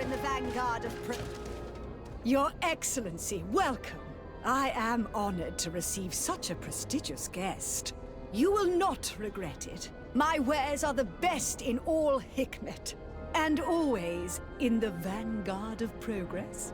in the vanguard of Your Excellency, welcome. I am honored to receive such a prestigious guest. You will not regret it. My wares are the best in all Hikmet, and always in the vanguard of progress.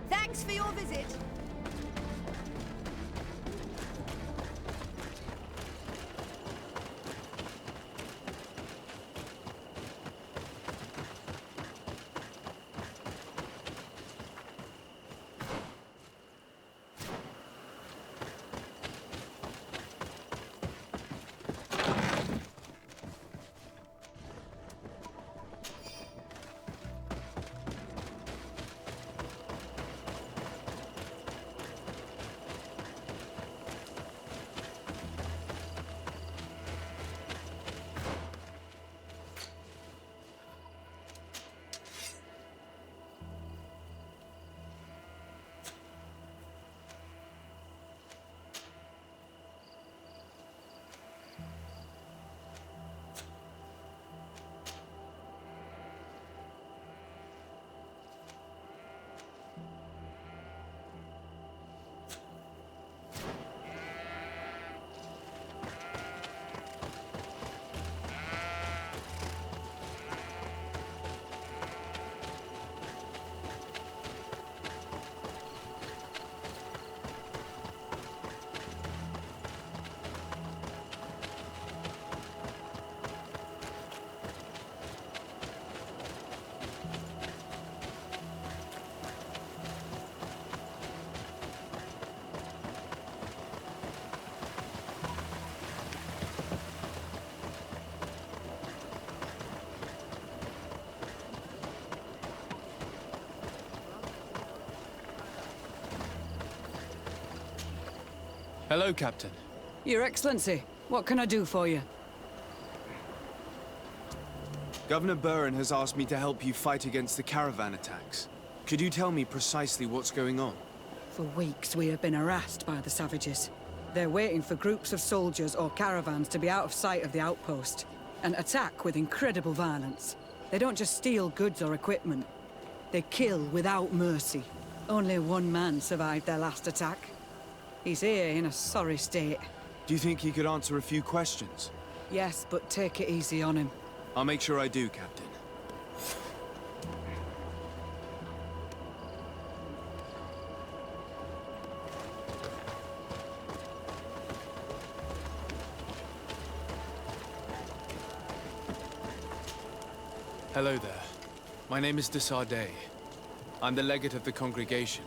Thanks for your visit. Hello, Captain. Your Excellency, what can I do for you? Governor Buren has asked me to help you fight against the caravan attacks. Could you tell me precisely what's going on? For weeks we have been harassed by the savages. They're waiting for groups of soldiers or caravans to be out of sight of the outpost and attack with incredible violence. They don't just steal goods or equipment. They kill without mercy. Only one man survived their last attack. He's here in a sorry state. Do you think he could answer a few questions? Yes, but take it easy on him. I'll make sure I do, Captain. Hello there. My name is de Sardet. I'm the legate of the congregation.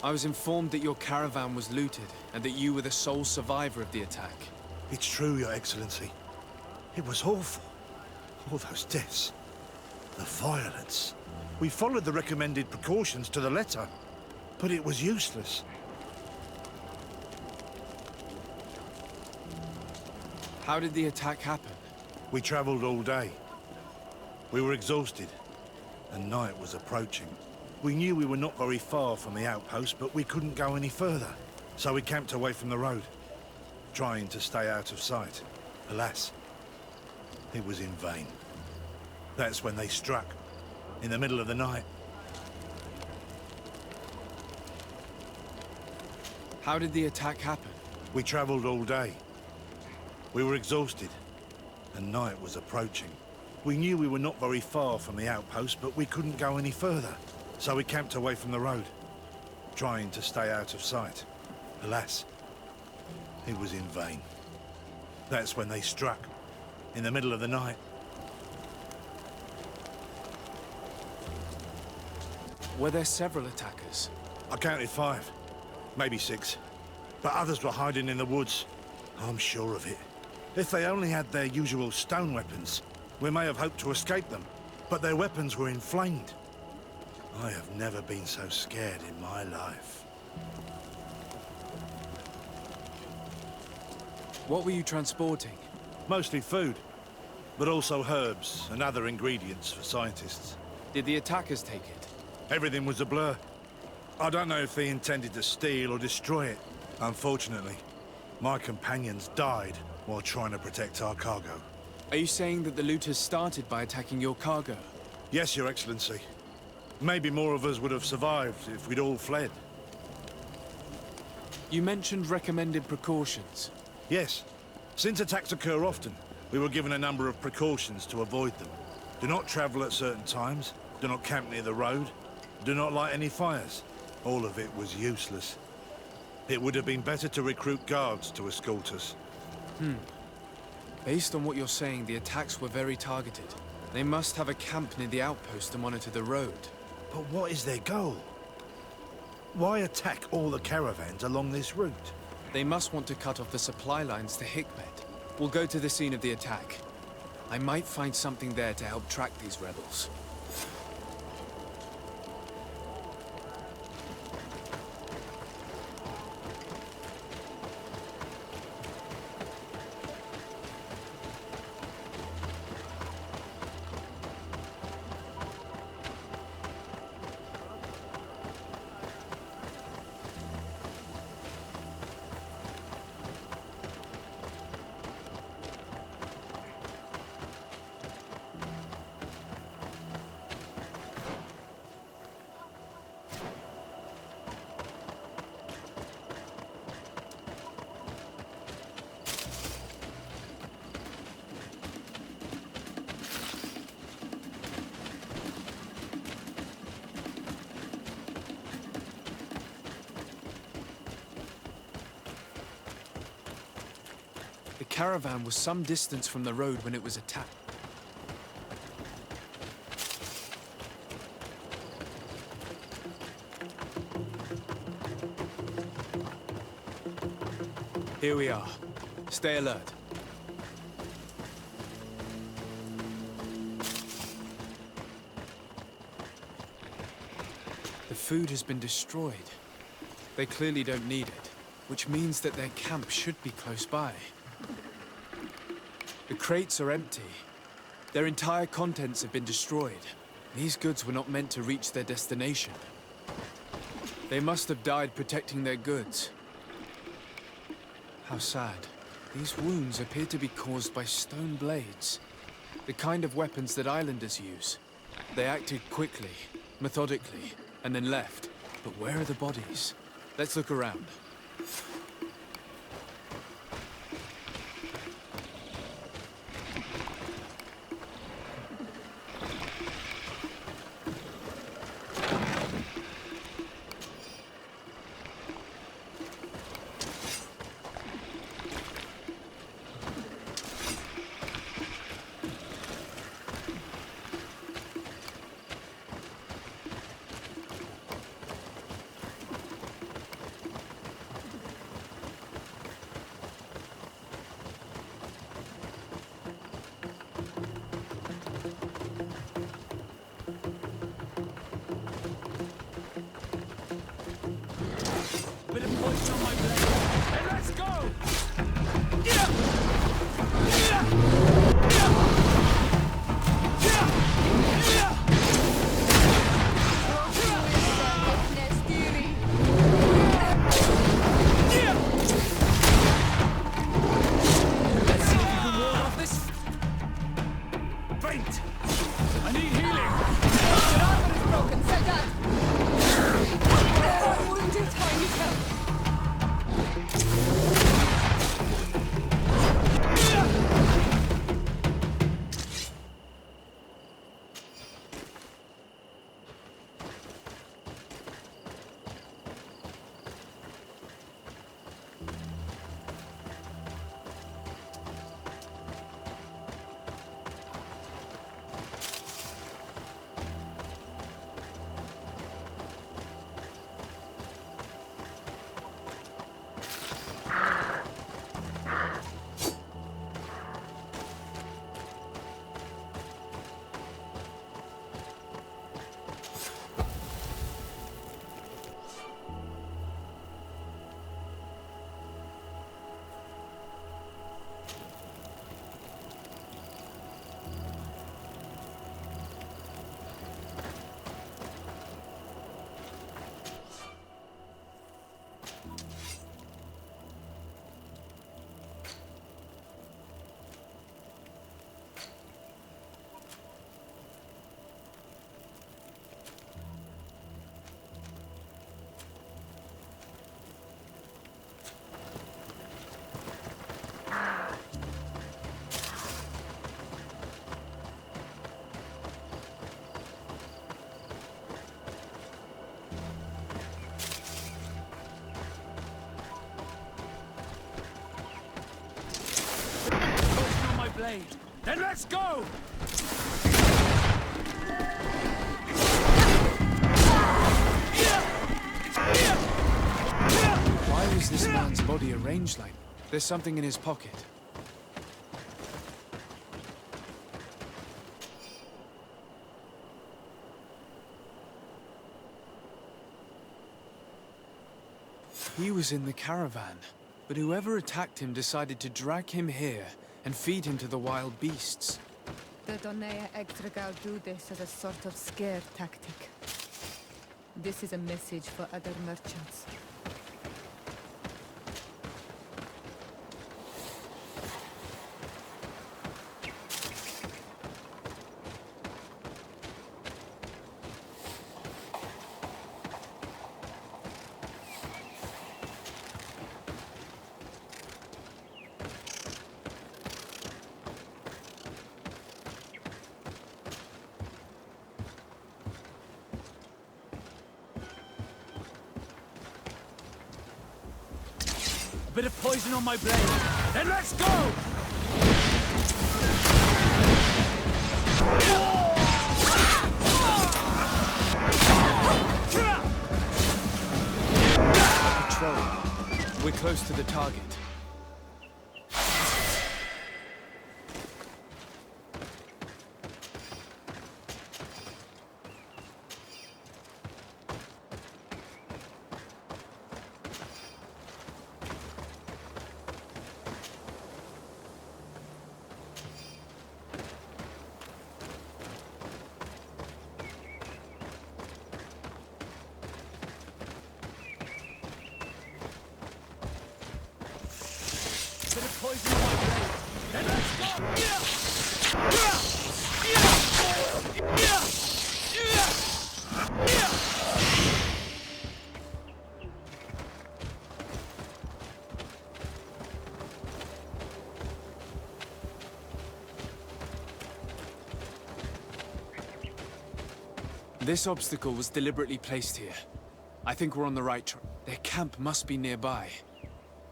I was informed that your caravan was looted, and that you were the sole survivor of the attack. It's true, Your Excellency. It was awful. All those deaths. The violence. We followed the recommended precautions to the letter, but it was useless. How did the attack happen? We traveled all day. We were exhausted, and night was approaching. We knew we were not very far from the outpost, but we couldn't go any further. So we camped away from the road, trying to stay out of sight. Alas, it was in vain. That's when they struck, in the middle of the night. How did the attack happen? We traveled all day. We were exhausted, and night was approaching. We knew we were not very far from the outpost, but we couldn't go any further. So we camped away from the road, trying to stay out of sight. Alas, it was in vain. That's when they struck, in the middle of the night. Were there several attackers? I counted 5, maybe 6. But others were hiding in the woods. I'm sure of it. If they only had their usual stone weapons, we may have hoped to escape them. But their weapons were inflamed. I have never been so scared in my life. What were you transporting? Mostly food, but also herbs and other ingredients for scientists. Did the attackers take it? Everything was a blur. I don't know if they intended to steal or destroy it. Unfortunately, my companions died while trying to protect our cargo. Are you saying that the looters started by attacking your cargo? Yes, Your Excellency. Maybe more of us would have survived if we'd all fled. You mentioned recommended precautions. Yes. Since attacks occur often, we were given a number of precautions to avoid them. Do not travel at certain times, do not camp near the road, do not light any fires. All of it was useless. It would have been better to recruit guards to escort us. Based on what you're saying, the attacks were very targeted. They must have a camp near the outpost to monitor the road. But what is their goal? Why attack all the caravans along this route? They must want to cut off the supply lines to Hikmet. We'll go to the scene of the attack. I might find something there to help track these rebels. The caravan was some distance from the road when it was attacked. Here we are. Stay alert. The food has been destroyed. They clearly don't need it, which means that their camp should be close by. The crates are empty. Their entire contents have been destroyed. These goods were not meant to reach their destination. They must have died protecting their goods. How sad. These wounds appear to be caused by stone blades, the kind of weapons that islanders use. They acted quickly, methodically, and then left. But where are the bodies? Let's look around. blade. Then let's go! Why was this man's body arranged like? There's something in his pocket. He was in the caravan, but whoever attacked him decided to drag him here and feed him to the wild beasts. The Donea Extragal do this as a sort of scare tactic. This is a message for other merchants. A bit of poison on my blade. Then let's go! Patrol. We're close to the target. Bit of poison on my blade. Then let's go! This obstacle was deliberately placed here. I think we're on the right track. Their camp must be nearby.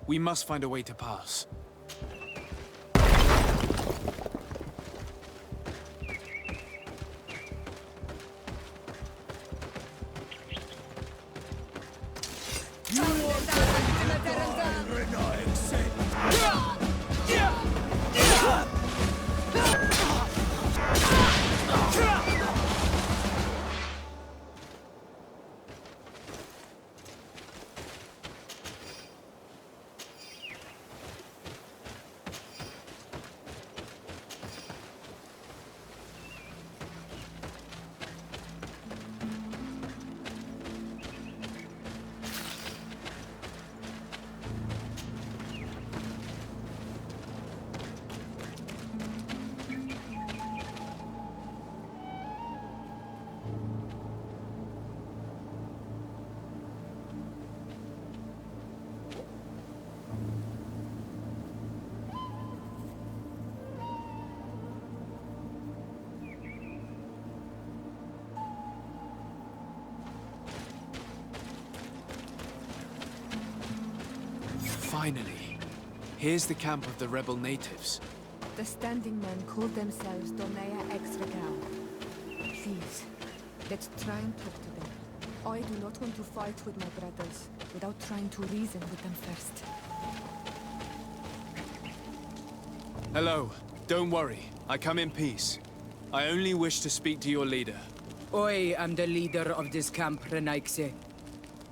We must find a way to pass. Finally. Here's the camp of the rebel natives. The standing men call themselves Donea Extragal. Please, let's try and talk to them. I do not want to fight with my brothers without trying to reason with them first. Hello. Don't worry. I come in peace. I only wish to speak to your leader. I am the leader of this camp, Renaikse.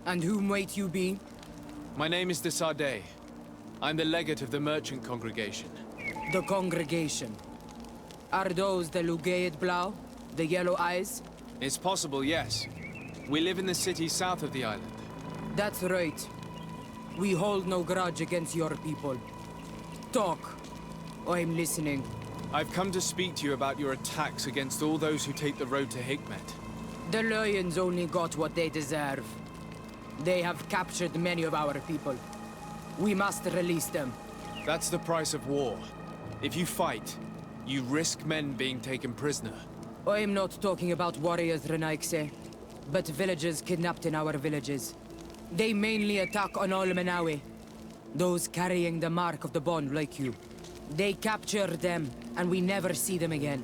And who might you be? My name is Desade. I'm the legate of the merchant congregation. The congregation. Are those the Lugaid Blau? The yellow eyes? It's possible, yes. We live in the city south of the island. That's right. We hold no grudge against your people. Talk. I'm listening. I've come to speak to you about your attacks against all those who take the road to Hikmet. The Lions only got what they deserve. They have captured many of our people. We must release them. That's the price of war. If you fight, you risk men being taken prisoner. I'm not talking about warriors, Renaikse, but villagers kidnapped in our villages. They mainly attack on Olmenawe. Those carrying the mark of the bond like you. They captured them, and we never see them again.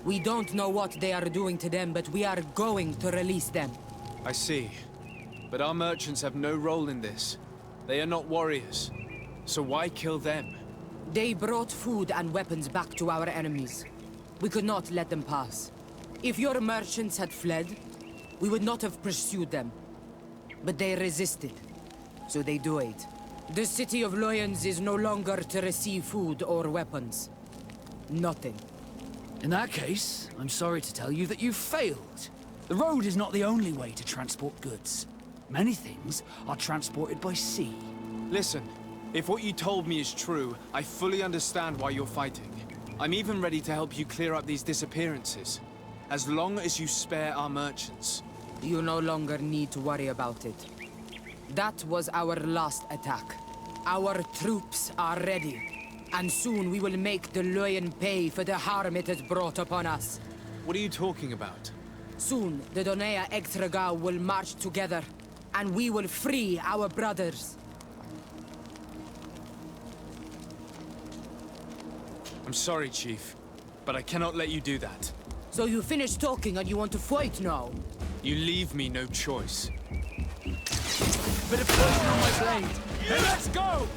We don't know what they are doing to them, but we are going to release them. I see. But our merchants have no role in this. They are not warriors. So why kill them? They brought food and weapons back to our enemies. We could not let them pass. If your merchants had fled, we would not have pursued them. But they resisted, so they died. The city of Loyans is no longer to receive food or weapons. Nothing. In that case, I'm sorry to tell you that you've failed. The road is not the only way to transport goods. Many things are transported by sea. Listen, if what you told me is true, I fully understand why you're fighting. I'm even ready to help you clear up these disappearances. As long as you spare our merchants. You no longer need to worry about it. That was our last attack. Our troops are ready. And soon we will make the Loyan pay for the harm it has brought upon us. What are you talking about? Soon, the Donea Extragao will march together, and we will free our brothers. I'm sorry, Chief, but I cannot let you do that. So you finished talking and you want to fight now? You leave me no choice. Bit of poison on my blade. Then let's go!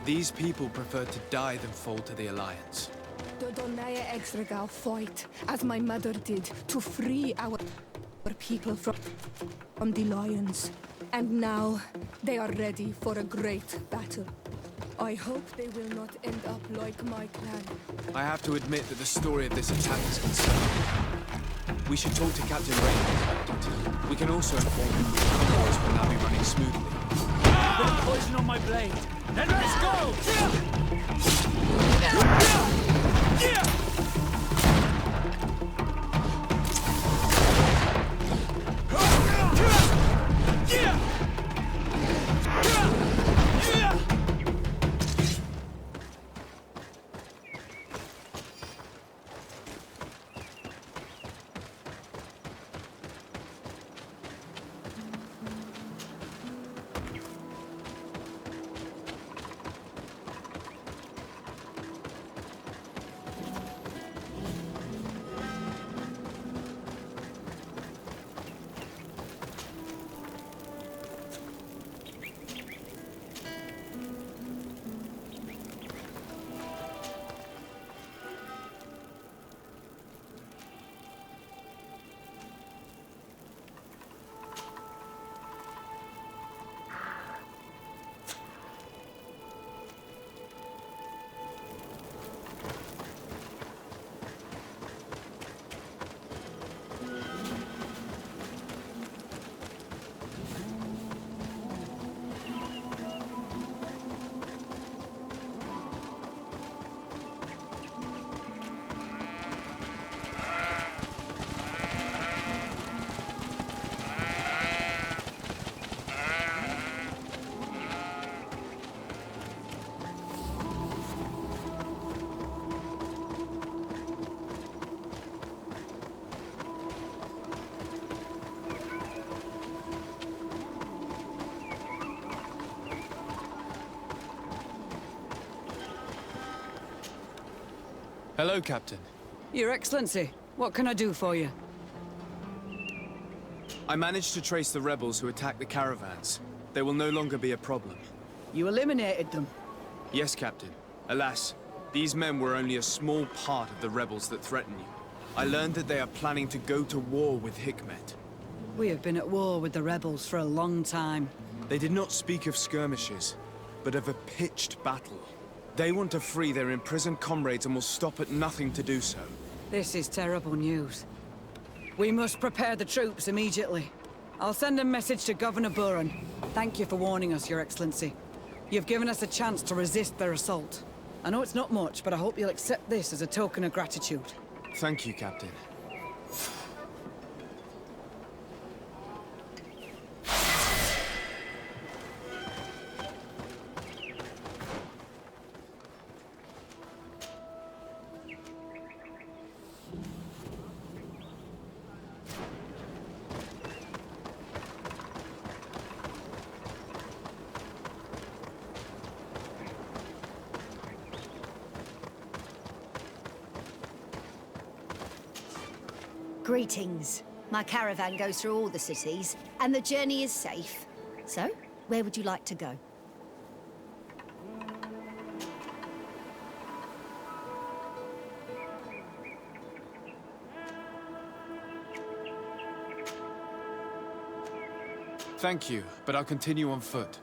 These people prefer to die than fall to the Alliance. The Donaya Exregal fight, as my mother did, to free our people from the lions. And now, they are ready for a great battle. I hope they will not end up like my clan. I have to admit that the story of this attack is concerning. We should talk to Captain Raymond about it. We can also inform him that the convoys will now be running smoothly. Bit of poison on my blade. Then let's go! Hello, Captain. Your Excellency, what can I do for you? I managed to trace the rebels who attacked the caravans. They will no longer be a problem. You eliminated them. Yes, Captain. Alas, these men were only a small part of the rebels that threaten you. I learned that they are planning to go to war with Hikmet. We have been at war with the rebels for a long time. They did not speak of skirmishes, but of a pitched battle. They want to free their imprisoned comrades and will stop at nothing to do so. This is terrible news. We must prepare the troops immediately. I'll send a message to Governor Buran. Thank you for warning us, Your Excellency. You've given us a chance to resist their assault. I know it's not much, but I hope you'll accept this as a token of gratitude. Thank you, Captain. Greetings. My caravan goes through all the cities, and the journey is safe. So, where would you like to go? Thank you, but I'll continue on foot.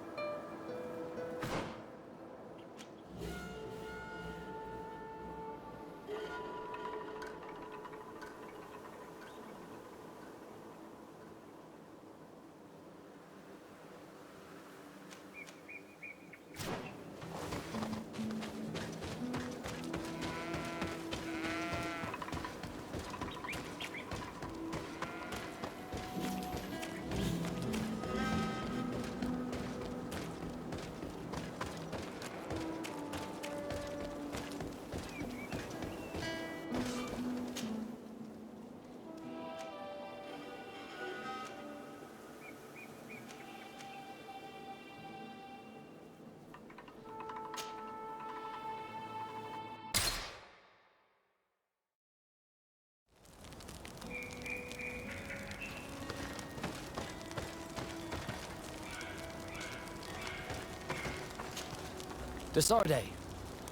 Desarde,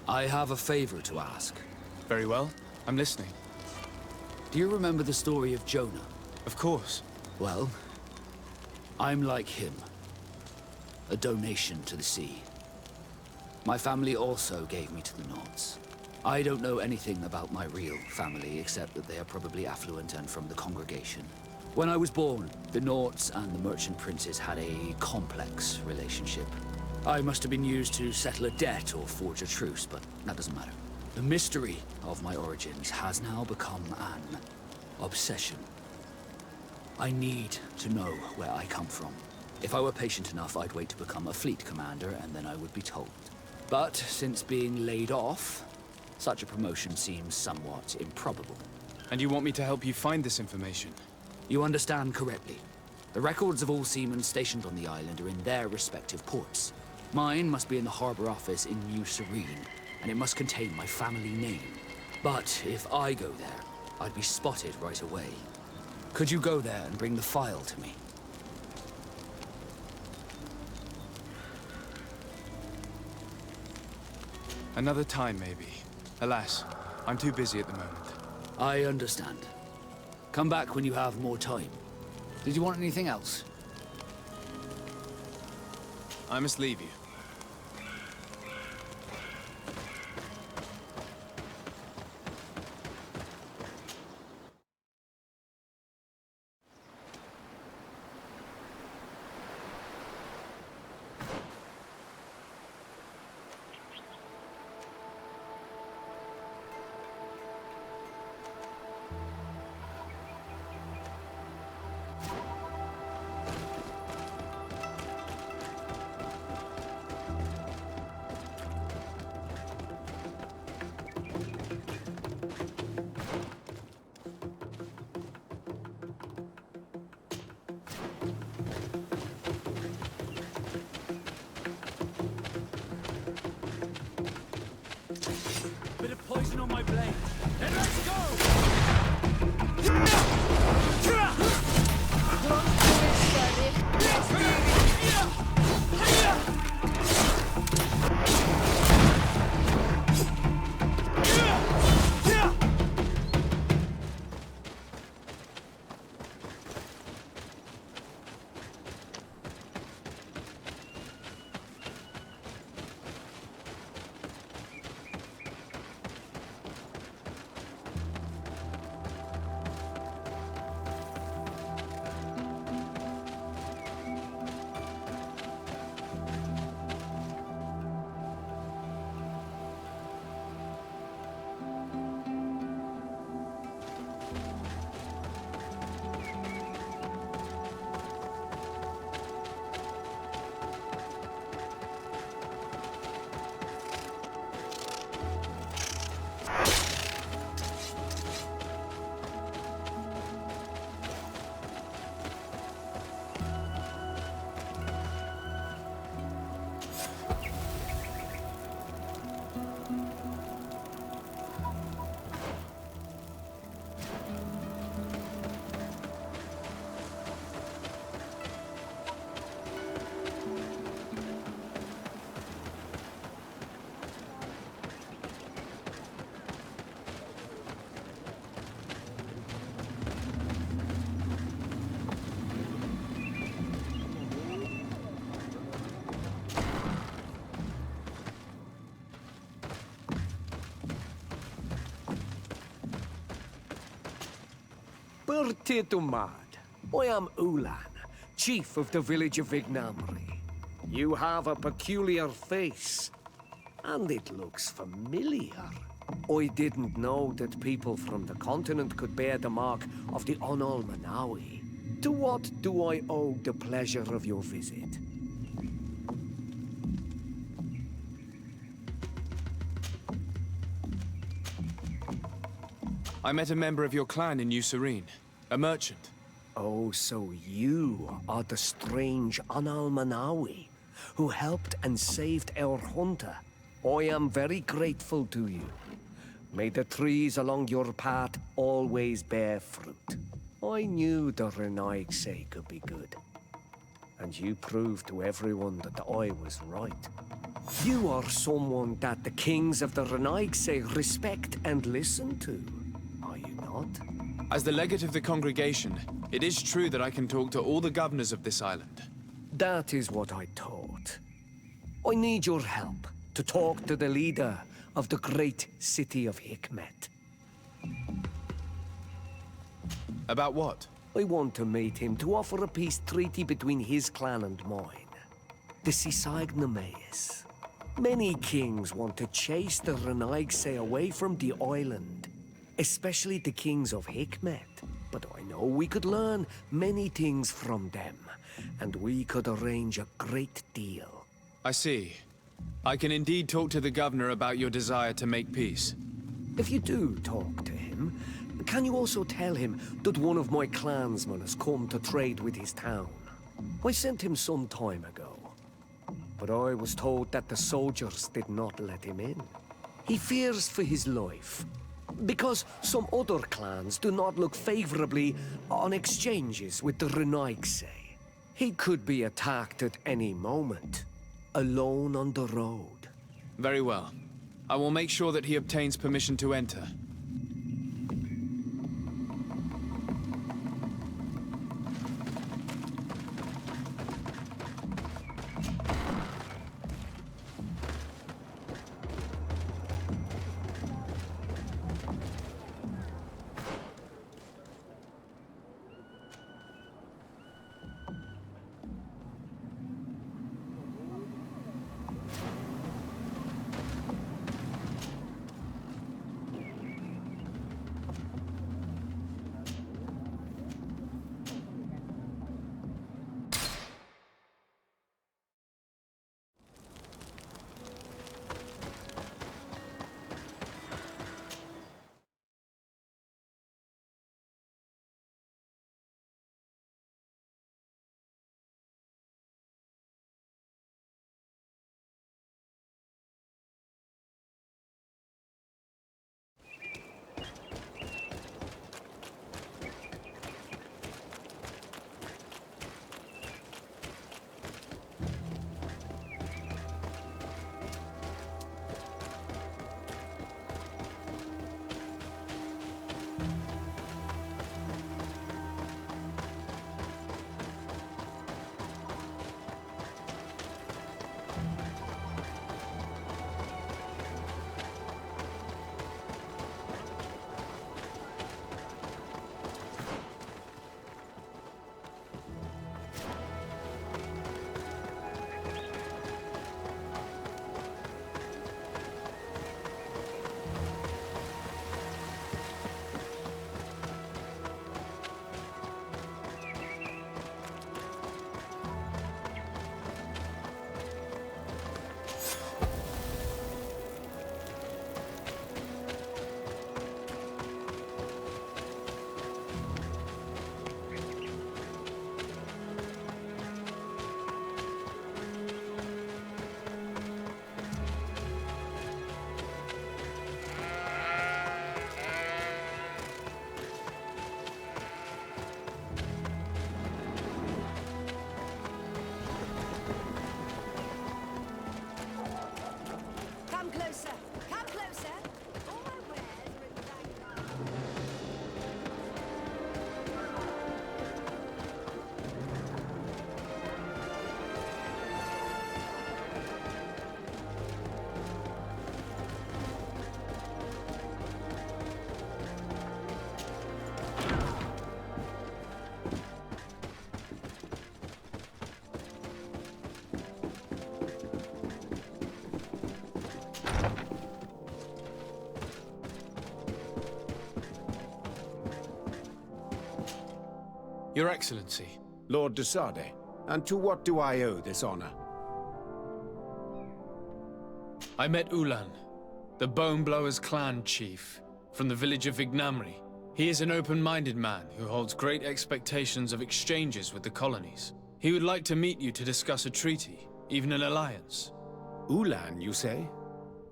I have a favor to ask. Very well. I'm listening. Do you remember the story of Jonah? Of course. Well, I'm like him. A donation to the sea. My family also gave me to the Nords. I don't know anything about my real family, except that they are probably affluent and from the congregation. When I was born, the Nords and the merchant princes had a complex relationship. I must have been used to settle a debt or forge a truce, but that doesn't matter. The mystery of my origins has now become an obsession. I need to know where I come from. If I were patient enough, I'd wait to become a fleet commander, and then I would be told. But since being laid off, such a promotion seems somewhat improbable. And you want me to help you find this information? You understand correctly. The records of all seamen stationed on the island are in their respective ports. Mine must be in the harbor office in New Serene, and it must contain my family name. But if I go there, I'd be spotted right away. Could you go there and bring the file to me? Another time, maybe. Alas, I'm too busy at the moment. I understand. Come back when you have more time. Did you want anything else? I must leave you. Bertie Dumad. I am Ulan, chief of the village of Vignamri. You have a peculiar face, and it looks familiar. I didn't know that people from the continent could bear the mark of the Onol Manawi. To what do I owe the pleasure of your visit? I met a member of your clan in New Serene, a merchant. Oh, so you are the strange Onol Manawi who helped and saved our hunter. I am very grateful to you. May the trees along your path always bear fruit. I knew the Renaigse could be good. And you proved to everyone that I was right. You are someone that the kings of the Renaigse respect and listen to. Are you not? As the legate of the congregation, it is true that I can talk to all the governors of this island. That is what I thought. I need your help to talk to the leader of the great city of Hikmet. About what? I want to meet him to offer a peace treaty between his clan and mine. The Sisagnameus. Many kings want to chase the Renaigse away from the island, especially the kings of Hikmet. But I know we could learn many things from them, and we could arrange a great deal. I see. I can indeed talk to the governor about your desire to make peace. If you do talk to him, can you also tell him that one of my clansmen has come to trade with his town? I sent him some time ago, but I was told that the soldiers did not let him in. He fears for his life, because some other clans do not look favorably on exchanges with the Renaigse. He could be attacked at any moment, alone on the road. Very well. I will make sure that he obtains permission to enter. Your Excellency. Lord de Sade, and to what do I owe this honor? I met Ulan, the Boneblowers clan chief, from the village of Vignamri. He is an open-minded man who holds great expectations of exchanges with the colonies. He would like to meet you to discuss a treaty, even an alliance. Ulan, you say?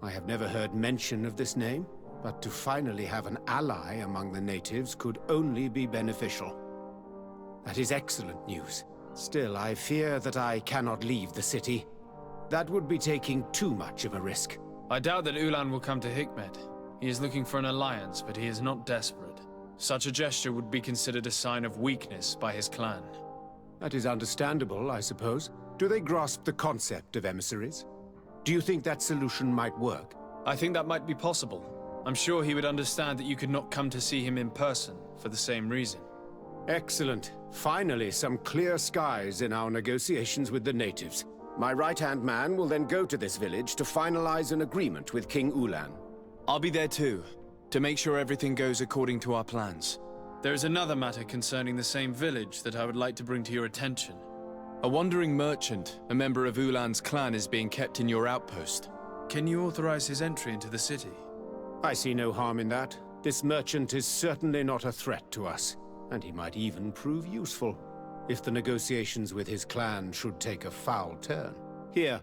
I have never heard mention of this name, but to finally have an ally among the natives could only be beneficial. That is excellent news. Still, I fear that I cannot leave the city. That would be taking too much of a risk. I doubt that Ulan will come to Hikmet. He is looking for an alliance, but he is not desperate. Such a gesture would be considered a sign of weakness by his clan. That is understandable, I suppose. Do they grasp the concept of emissaries? Do you think that solution might work? I think that might be possible. I'm sure he would understand that you could not come to see him in person for the same reason. Excellent. Finally, some clear skies in our negotiations with the natives. My right-hand man will then go to this village to finalize an agreement with King Ulan. I'll be there too, to make sure everything goes according to our plans. There is another matter concerning the same village that I would like to bring to your attention. A wandering merchant, a member of Ulan's clan, is being kept in your outpost. Can you authorize his entry into the city? I see no harm in that. This merchant is certainly not a threat to us, and he might even prove useful, if the negotiations with his clan should take a foul turn. Here,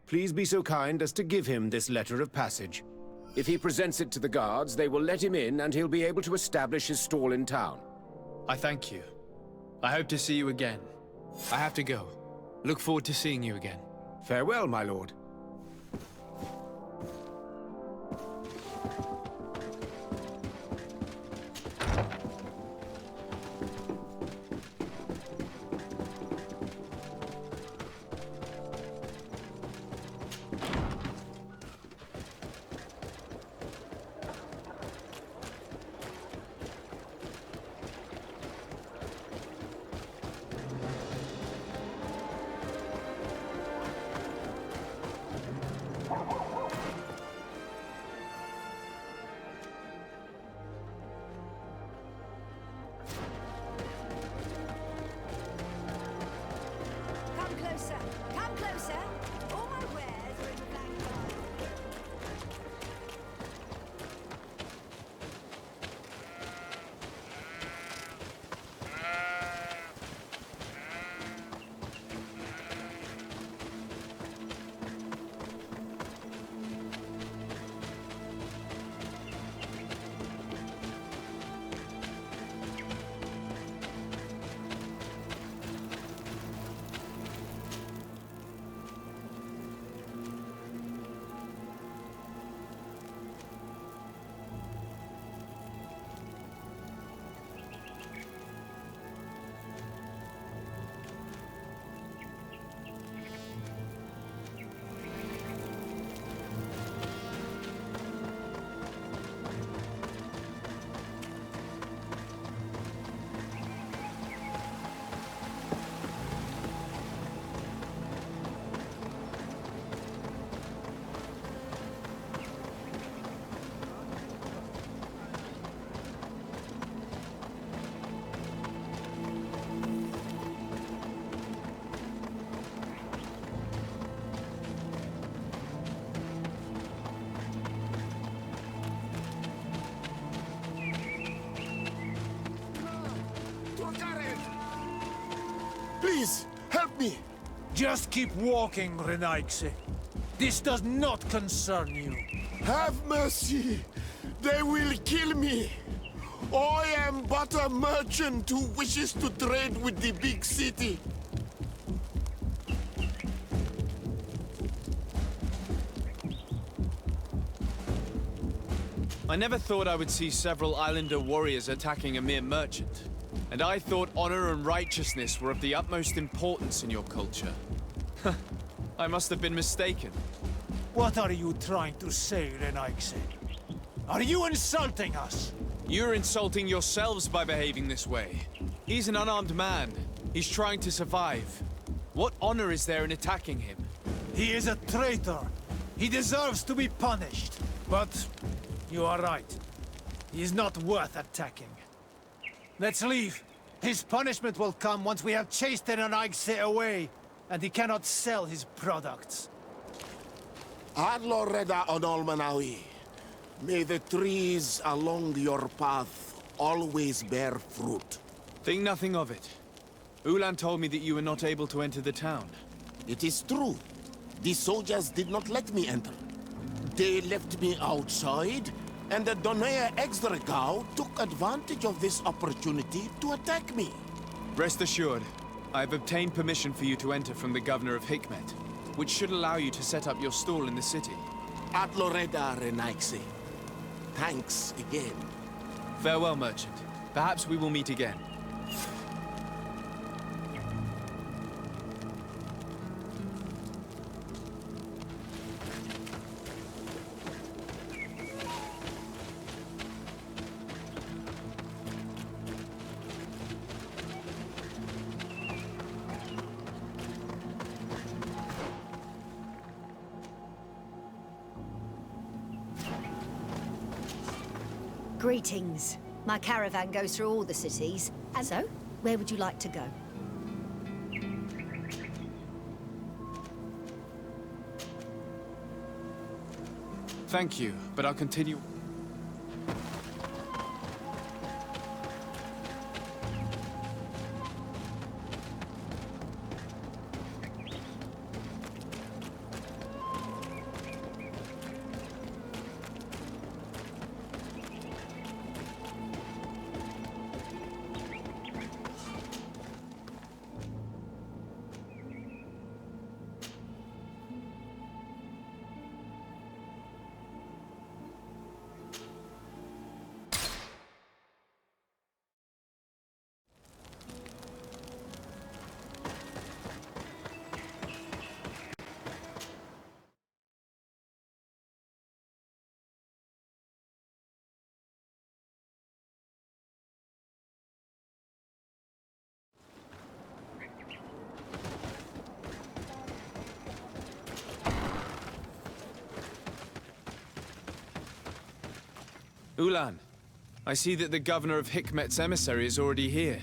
please be so kind as to give him this letter of passage. If he presents it to the guards, they will let him in and he'll be able to establish his stall in town. I thank you. I hope to see you again. I have to go. Look forward to seeing you again. Farewell, my lord. Come closer. Come closer. All my wares are in the black bag. Please, help me! Just keep walking, Renaigse. This does not concern you. Have mercy! They will kill me! I am but a merchant who wishes to trade with the big city. I never thought I would see several islander warriors attacking a mere merchant. And I thought honor and righteousness were of the utmost importance in your culture. I must have been mistaken. What are you trying to say, Renaigse? Are you insulting us? You're insulting yourselves by behaving this way. He's an unarmed man. He's trying to survive. What honor is there in attacking him? He is a traitor. He deserves to be punished. But you are right. He is not worth attacking. Let's leave. His punishment will come once we have chased Enaigse away, and he cannot sell his products. Adloreda Onolmanawi, may the trees along your path always bear fruit. Think nothing of it. Ulan told me that you were not able to enter the town. It is true. The soldiers did not let me enter. They left me outside, and the Donea Exdragao took advantage of this opportunity to attack me. Rest assured, I have obtained permission for you to enter from the governor of Hikmet, which should allow you to set up your stall in the city. Atloreda Renaigse. Thanks again. Farewell, merchant. Perhaps we will meet again. Greetings. My caravan goes through all the cities. And so, where would you like to go? Thank you, but I'll continue. Ulan, I see that the governor of Hikmet's emissary is already here.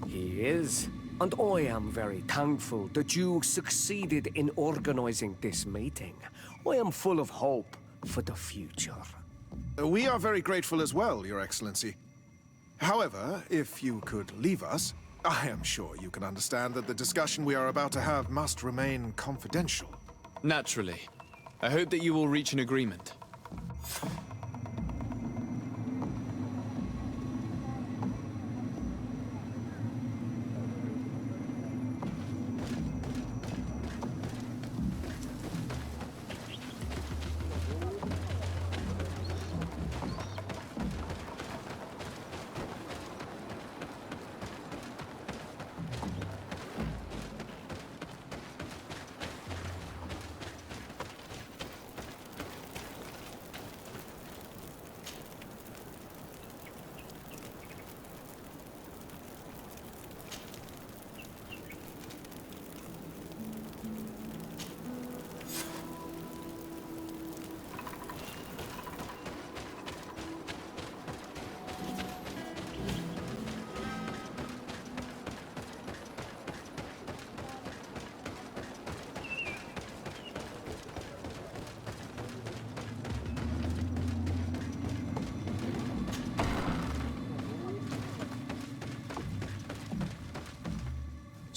He is. And I am very thankful that you succeeded in organizing this meeting. I am full of hope for the future. We are very grateful as well, Your Excellency. However, if you could leave us, I am sure you can understand that the discussion we are about to have must remain confidential. Naturally. I hope that you will reach an agreement.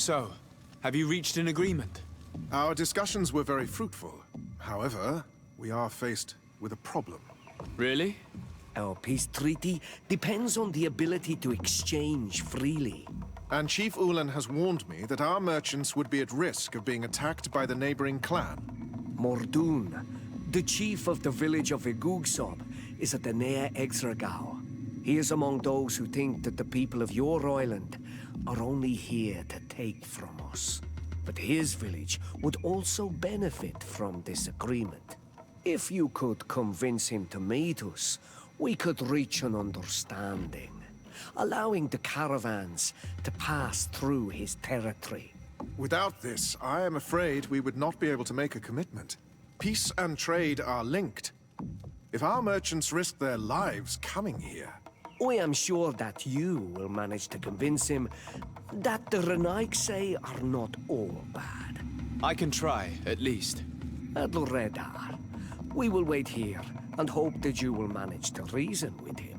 So, have you reached an agreement? Our discussions were very fruitful. However, we are faced with a problem. Really? Our peace treaty depends on the ability to exchange freely. And Chief Ulan has warned me that our merchants would be at risk of being attacked by the neighboring clan. Mordoon, the chief of the village of Igugsob, is at the Nea Exragao. He is among those who think that the people of your island are only here to take from us. But his village would also benefit from this agreement. If you could convince him to meet us, we could reach an understanding, allowing the caravans to pass through his territory. Without this, I am afraid we would not be able to make a commitment. Peace and trade are linked. If our merchants risk their lives coming here... I am sure that you will manage to convince him that the Renaigse are not all bad. I can try, at least. Adloredar, we will wait here and hope that you will manage to reason with him.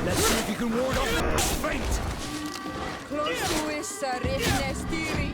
Let's see if you can ward off fate! Closuissa rifnestiri.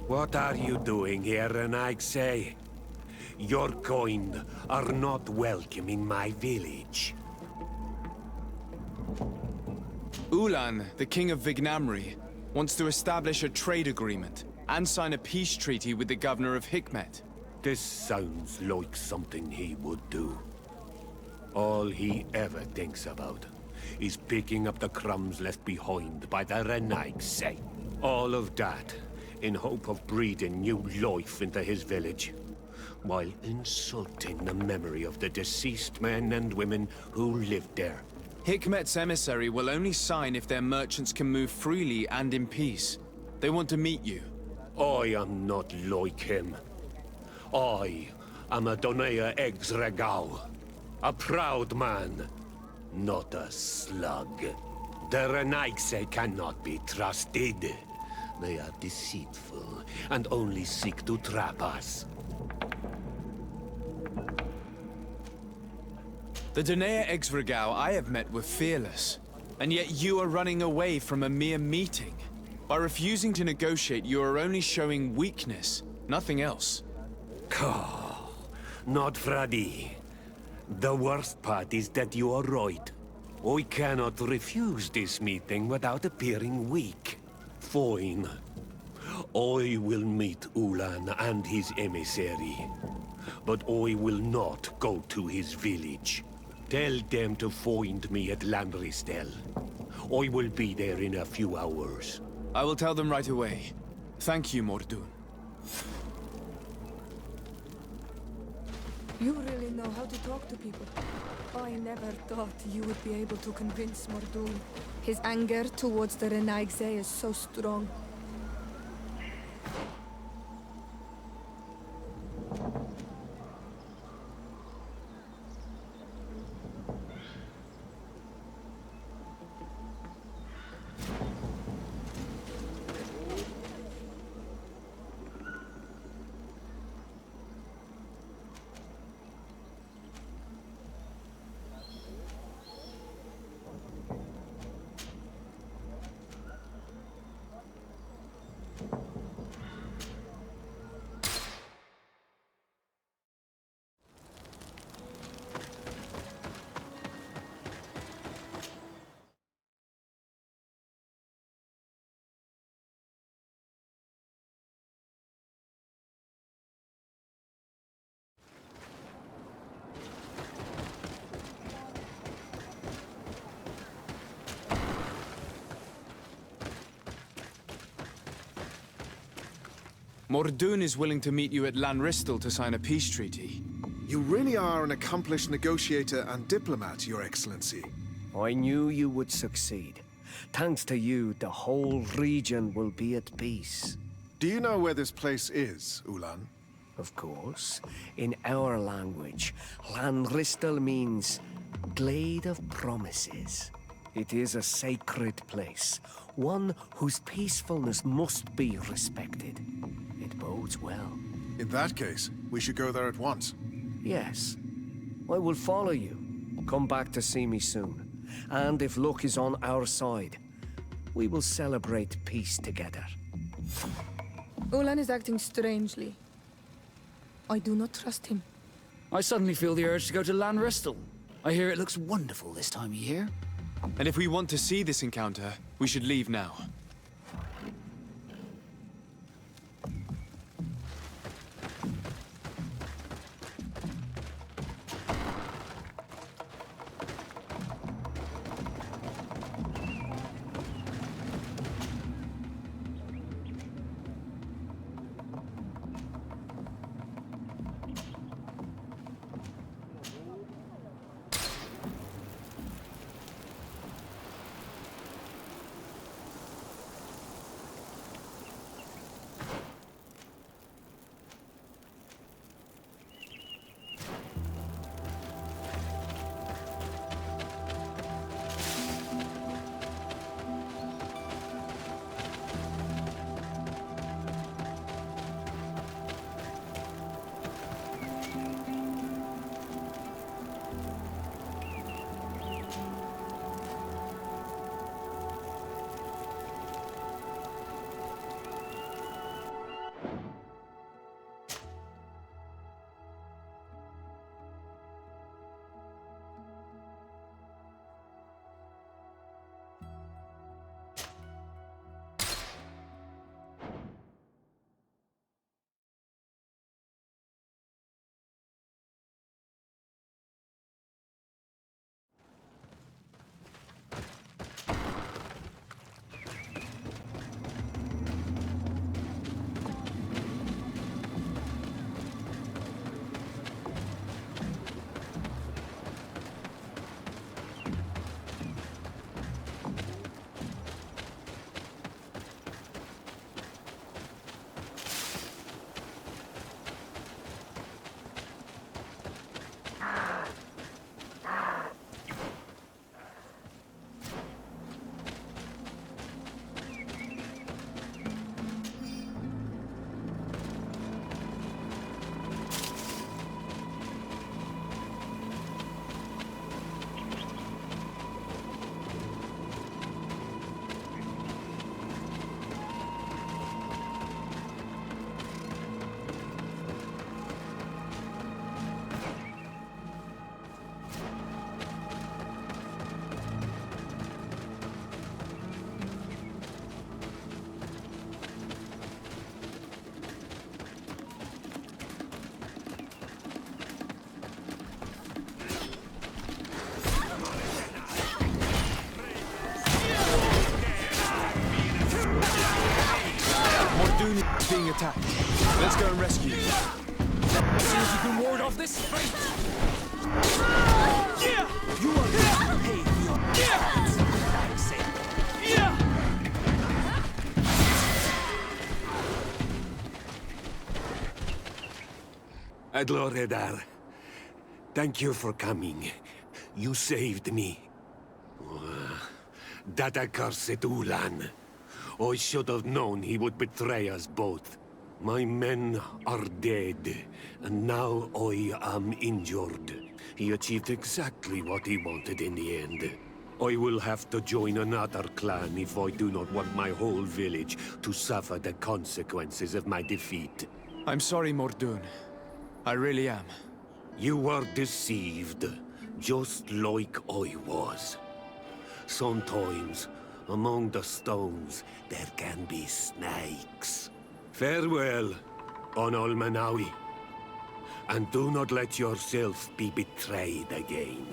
What are you doing here, Renaigse? Your kind are not welcome in my village. Ulan, the king of Vignamri, wants to establish a trade agreement and sign a peace treaty with the governor of Hikmet. This sounds like something he would do. All he ever thinks about is picking up the crumbs left behind by the Renaigse. All of that in hope of breathing new life into his village, while insulting the memory of the deceased men and women who lived there. Hikmet's emissary will only sign if their merchants can move freely and in peace. They want to meet you. I am not like him. I am a Donea Exregao, a proud man, not a slug. The Renaigse cannot be trusted. They are deceitful and only seek to trap us. The Donea Exregao I have met were fearless, and yet you are running away from a mere meeting. By refusing to negotiate, you are only showing weakness, nothing else. Not Freddy. The worst part is that you are right. I cannot refuse this meeting without appearing weak. Fine. I will meet Ulan and his emissary. But I will not go to his village. Tell them to find me at Landristel. I will be there in a few hours. I will tell them right away. Thank you, Mordun. You really know how to talk to people. I never thought you would be able to convince Mordun. His anger towards the Renaigse is so strong. Mordun is willing to meet you at Lanristel to sign a peace treaty. You really are an accomplished negotiator and diplomat, Your Excellency. I knew you would succeed. Thanks to you, the whole region will be at peace. Do you know where this place is, Ulan? Of course. In our language, Lanristel means Glade of Promises. It is a sacred place, one whose peacefulness must be respected. It bodes well. In that case, we should go there at once. Yes. I will follow you. Come back to see me soon. And if luck is on our side, we will celebrate peace together. Ulan is acting strangely. I do not trust him. I suddenly feel the urge to go to Lanristel. I hear it looks wonderful this time of year. And if we want to see this encounter, we should leave now. Mordoon is being attacked. Let's go and rescue him. See if you can ward off this fate! You are going to pay for your actions, I say. Adloredar, thank you for coming. You saved me. That accursed Ulan. I should have known he would betray us both. My men are dead, and now I am injured. He achieved exactly what he wanted in the end. I will have to join another clan if I do not want my whole village to suffer the consequences of my defeat. I'm sorry, Mordoon. I really am. You were deceived, just like I was. Sometimes, among the stones, there can be snakes. Farewell, on Almanawi. And do not let yourself be betrayed again.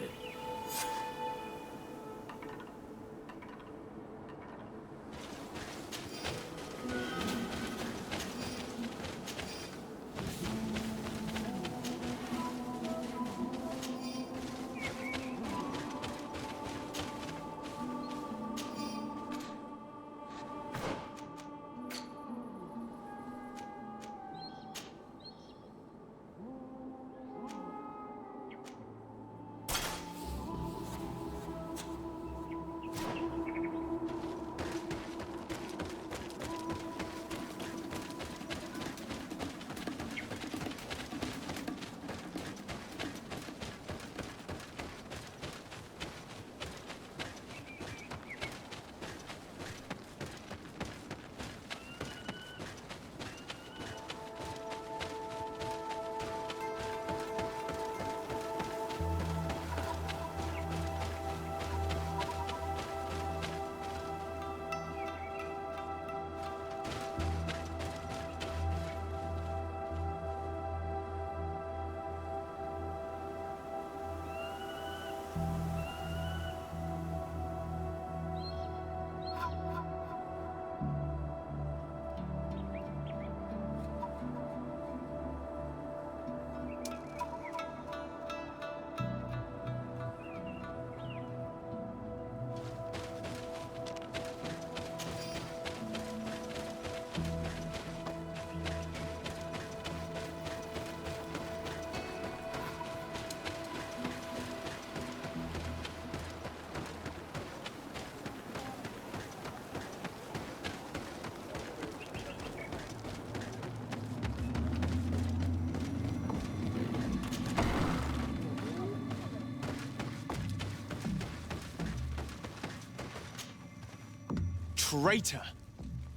Traitor!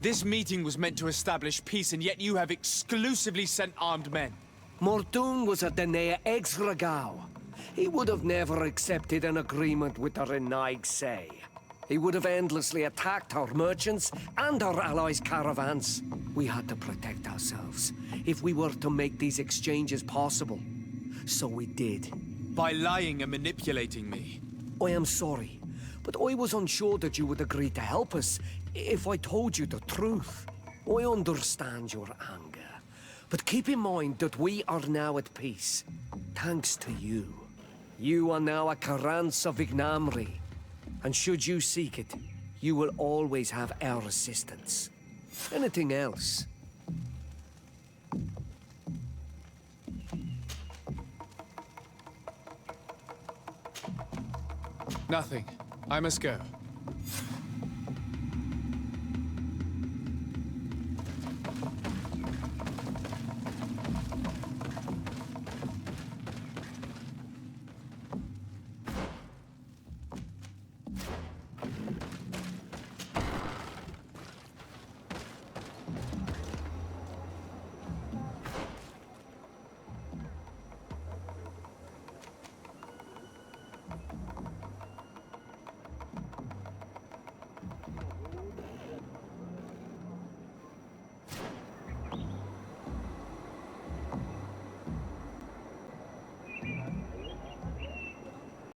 This meeting was meant to establish peace, and yet you have exclusively sent armed men. Mordoon was a Denea Exragao. He would have never accepted an agreement with the Renaig Say. He would have endlessly attacked our merchants and our allies' caravans. We had to protect ourselves if we were to make these exchanges possible. So we did. By lying and manipulating me. I am sorry, but I was unsure that you would agree to help us if I told you the truth. I understand your anger, but keep in mind that we are now at peace, thanks to you. You are now a Karans of Ignamri, and should you seek it, you will always have our assistance. Anything else? Nothing. I must go.